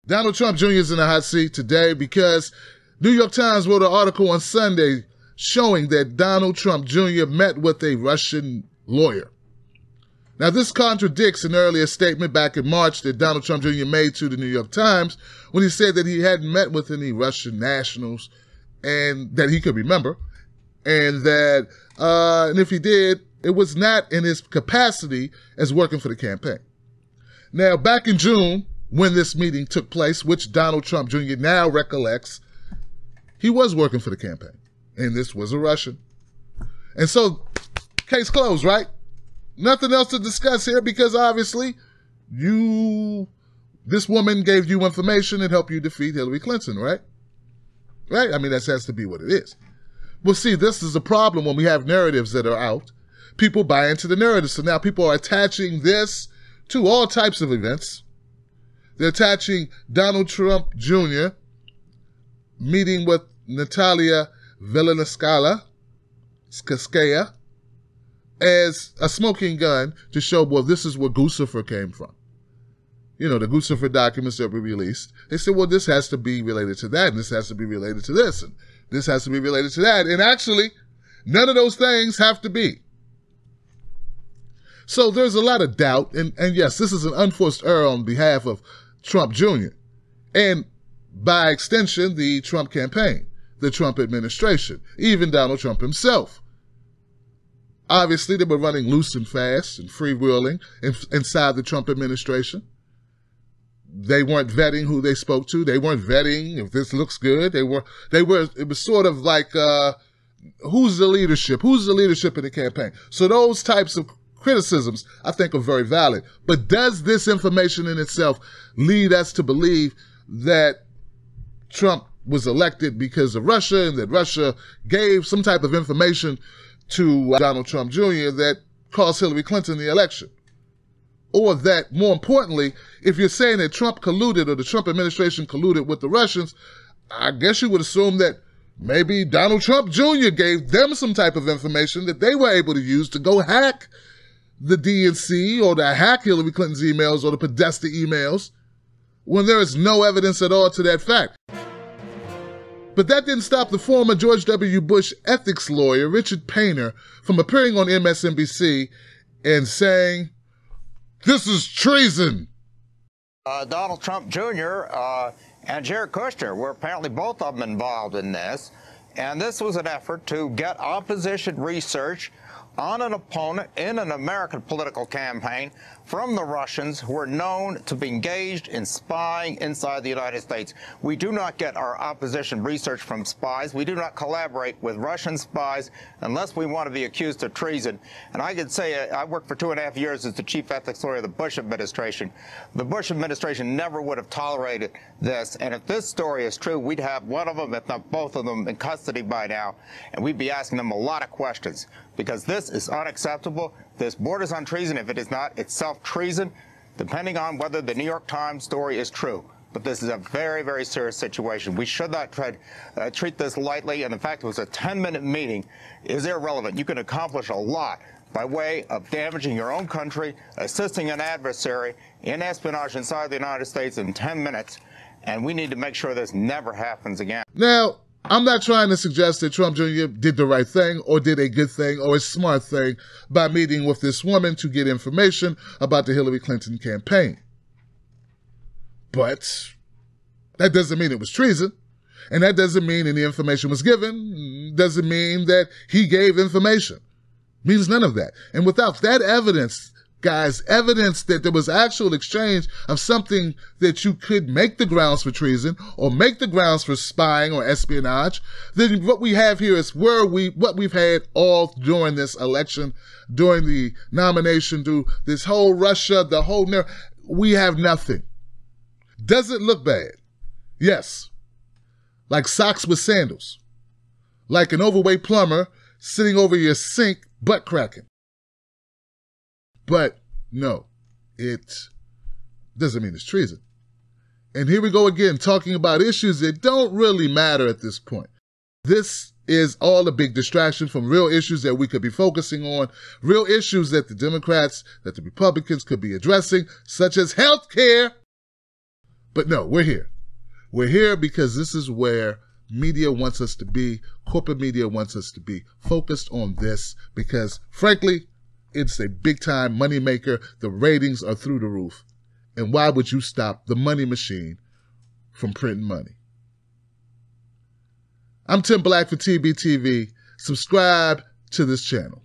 Donald Trump Jr. is in the hot seat today because New York Times wrote an article on Sunday showing that Donald Trump Jr. met with a Russian lawyer. Now, this contradicts an earlier statement back in March that Donald Trump Jr. made to the New York Times when he said that he hadn't met with any Russian nationals and that he could remember, and that and if he did, it was not in his capacity as working for the campaign. Now, back in June, when this meeting took place, which Donald Trump Jr. now recollects, he was working for the campaign, and this was a Russian. And so, case closed, right? Nothing else to discuss here because obviously this woman gave you information and helped you defeat Hillary Clinton, right? Right? I mean, that has to be what it is. Well, see, this is a problem when we have narratives that are out. People buy into the narrative. So now people are attaching this to all types of events. They're attaching Donald Trump Jr. meeting with Natalia Velenskaya as a smoking gun to show, well, this is where Kushner came from. You know, the Kushner documents that were released. They said, well, this has to be related to that, and this has to be related to this, and this has to be related to that. And actually, none of those things have to be. So there's a lot of doubt, and yes, this is an unforced error on behalf of Trump Jr. and, by extension, the Trump campaign, the Trump administration, even Donald Trump himself. Obviously, they were running loose and fast and freewheeling inside the Trump administration. They weren't vetting who they spoke to. They weren't vetting if this looks good. It was sort of like, who's the leadership? Who's the leadership in the campaign? So those types of criticisms, I think, are very valid. But does this information in itself lead us to believe that Trump was elected because of Russia and that Russia gave some type of information to Donald Trump Jr. that cost Hillary Clinton the election? Or that, more importantly, if you're saying that Trump colluded or the Trump administration colluded with the Russians, I guess you would assume that maybe Donald Trump Jr. gave them some type of information that they were able to use to go hack the DNC or to hack Hillary Clinton's emails or the Podesta emails when there is no evidence at all to that fact. But that didn't stop the former George W. Bush ethics lawyer, Richard Painter, from appearing on MSNBC and saying, "This is treason." Donald Trump Jr. And Jared Kushner were apparently both of them involved in this. And this was an effort to get opposition research on an opponent in an American political campaign from the Russians who are known to be engaged in spying inside the United States. We do not get our opposition research from spies. We do not collaborate with Russian spies unless we want to be accused of treason. And I can say I worked for 2.5 years as the chief ethics lawyer of the Bush administration. The Bush administration never would have tolerated this. And if this story is true, we'd have one of them, if not both of them, in custody by now. And we'd be asking them a lot of questions because this is unacceptable. This borders on treason. If it is not, it's self-treason, depending on whether the New York Times story is true. But this is a very, very serious situation. We should not treat this lightly. And the fact it was a 10-minute meeting is irrelevant. You can accomplish a lot by way of damaging your own country, assisting an adversary in espionage inside the United States in 10 minutes. And we need to make sure this never happens again. Now, I'm not trying to suggest that Trump Jr. did the right thing or did a good thing or a smart thing by meeting with this woman to get information about the Hillary Clinton campaign. But that doesn't mean it was treason. And that doesn't mean any information was given. Doesn't mean that he gave information. Means none of that. And without that evidence, guys, evidence that there was actual exchange of something that you could make the grounds for treason or make the grounds for spying or espionage, then what we have here is what we've had all during this election, during the nomination, through this whole Russia, the whole we have nothing. Does it look bad? Yes. Like socks with sandals. Like an overweight plumber sitting over your sink butt cracking. But no, it doesn't mean it's treason. And here we go again, talking about issues that don't really matter at this point. This is all a big distraction from real issues that we could be focusing on, real issues that the Democrats, that the Republicans could be addressing, such as health care. But no, we're here. We're here because this is where media wants us to be. Corporate media wants us to be focused on this because, frankly, it's a big-time moneymaker. The ratings are through the roof. And why would you stop the money machine from printing money? I'm Tim Black for TBTV. Subscribe to this channel.